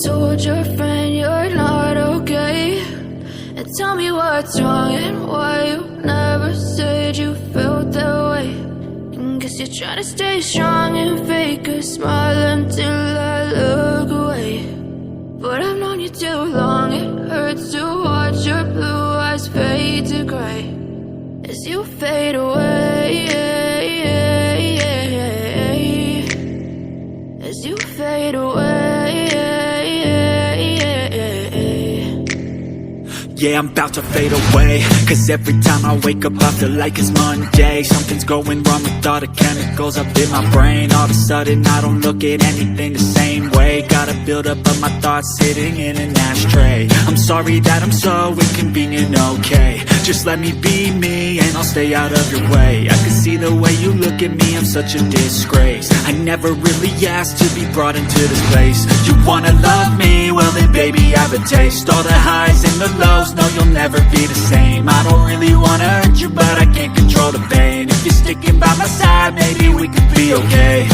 told your friend you're not okay? And tell me what's wrong and why you never said you felt that way. And guess you're trying to stay strong and fake a smile until I look away. But I've known you too long, it hurts to watch your blue eyes fade to gray as you fade away, as you fade away. Yeah, I'm about to fade away, 'cause every time I wake up I feel like it's Monday. Something's going wrong with all the chemicals up in my brain. All of a sudden I don't look at anything the same way. Gotta build up of my thoughts sitting in an ashtray. I'm sorry that I'm so inconvenient, okay? Just let me be me and I'll stay out of your way. I can see the way you look at me, I'm such a disgrace. I never really asked to be brought into this place. You wanna love me? Well then baby I have a taste. All the highs and the lows, no you'll never be the same. I don't really wanna hurt you but I can't control the pain. If you're sticking by my side, maybe we could be okay.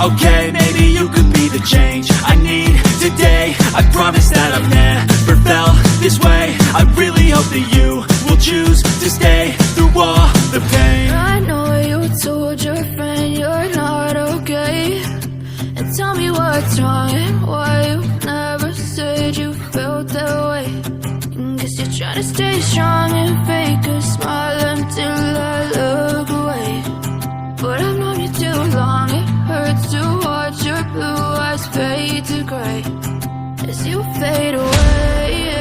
Okay, maybe you could be the change I need today. I promise that I've never felt this way. I really hope that you will choose to stay through all the pain. I know you told your friend you're not okay. And tell me what's wrong and why you never said you felt that way. And guess you're trying to stay strong and fake a smile until I look away. But I've known you too long, it hurts to watch your blue eyes fade to gray as you fade away.